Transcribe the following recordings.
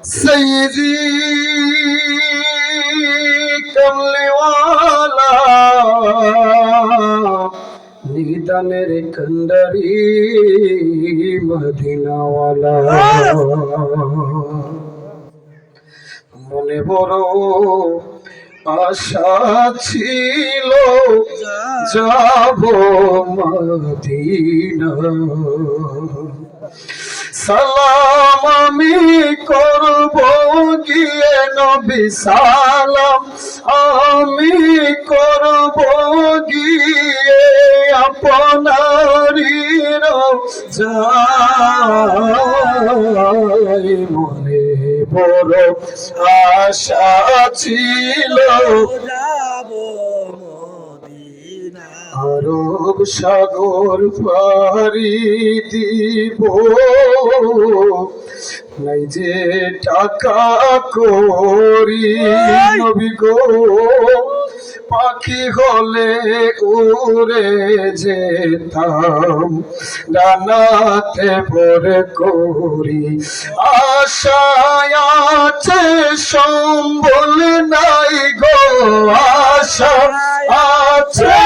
सैयदी कमले वाला निदानेर कंडारी मदीना वाला मने बड़ आशा छिलो जाबो मदीना সালাম আমি করব গিয়ে নবী সালাম আমি করব গিয়ে আপনারই রওজায় মনে বড় আশা ছিল আরব সাগর পাড়ি দিব নাই যে টাকা করি নবী গো পাখি হলে উড়ে যেতাম ডানাতে ভরে করি আশায় আছে সম্বল নাই গো আশা আছে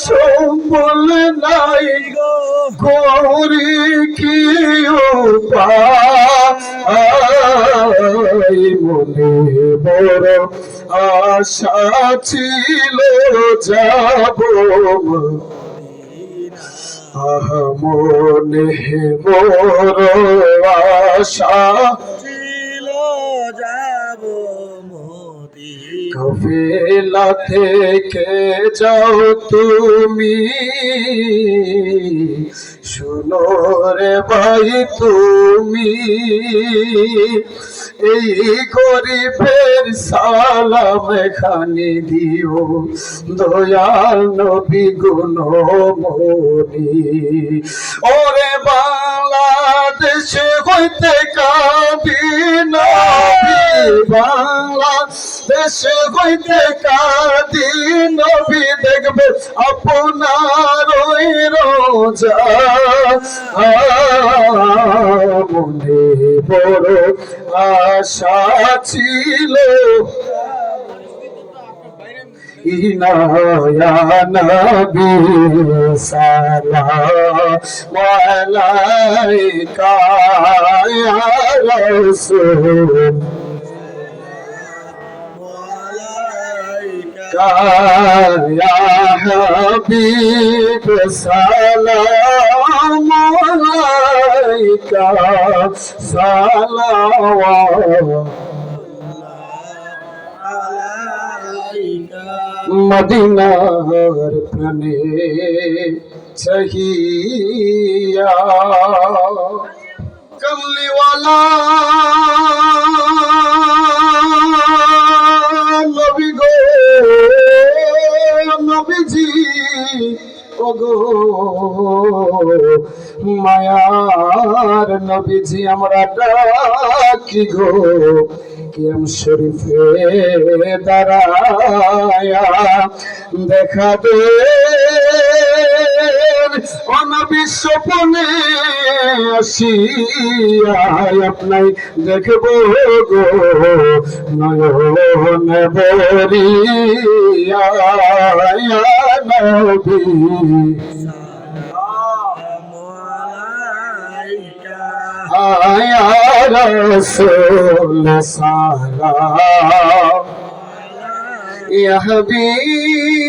সম্বল নাই গো করি কি উপায় মনে বড় আশা ছিল যাব মনে বড় আশা ছিল যাব কাফেলা থেকে যাও তুমি শুনো রে ভাই তুমি এই গরিবের সালাম খানি দিও দয়াল নবী গুণমণি ওরে বাংলাদেশ হইতে কাঁদি নবী বাংলাদেশ হইতে কাঁদি নবী দেখবে আপনার ওই রোজা মনে বড় আশা ছিল ইনায়া নবী সালাম আলাইকা ইয়া রাসূল या हबीब सलाम अलैका सलावत मदीनार प्राणे चाहिया कमली वाला नबी गो নবীজি ওগো মায়ার নবীজি আমরা ডাকি গো কিয়াম শরীফে দাঁড়ায়া দেখা দে অনবী স্বপ্নে আসিয়া আপনাই দেখব গো নয়ন ভরিয়া নবী আয়া রাসূল সালাম ইয়া হাবিব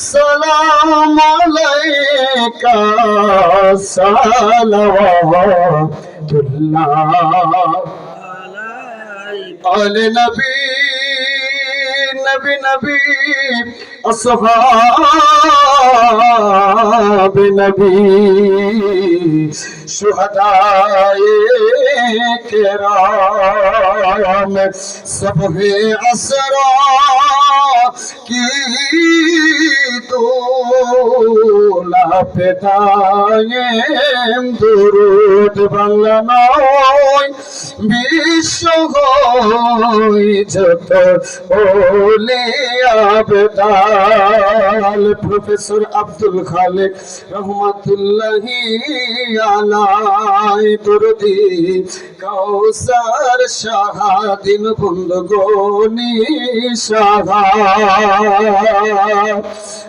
সালাম আলাইকা সালাওয়াতুল্লাহ আলে নবী নবী নবী আসহাব নবী শুহাদায়ে কেরাম সবহে আসরা কি তোলা পেতায়েম দুরুদ বাংলা নয় বিশ্ব হয় যত ওলিয়া বেতাল প্রফেসর আব্দুল খালেক রহমাতুল্লাহি আলা নাই দুরুদি কাউসার শাহাদিন বন্ধু গনি শাহা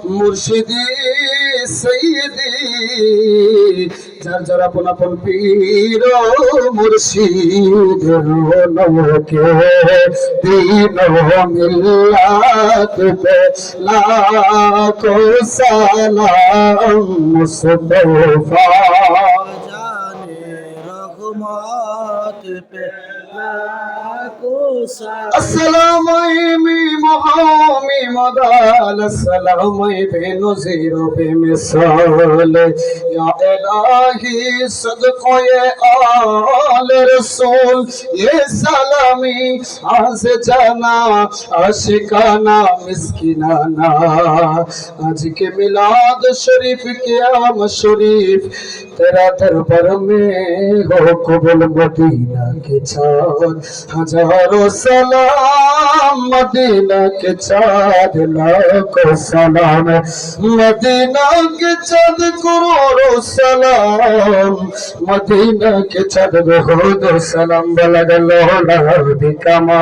মুর্শিদি সৈয়দি যার যার আপন আপন পীর মুর্শিদ নমকে দিন মিল্লাত পে লাখো সালাম মুস্তফা জানে রহমত পে السلام محامی مدال السلام بے نظیر و بے مثال یا الہی صدقے آل رسول یہ سلامی آز جانا عاشقانا مسکینانا آج کے میلاد شریف قیام شریف تیرا دربار میں ہو قبول مدینہ کے چاند ہزاروں سلام مدینہ کے چاند لاکھوں سلام مدینہ کے چاند کروڑوں سلام مدینہ کے چاند بہت سلام بلغ اللہ بھی کما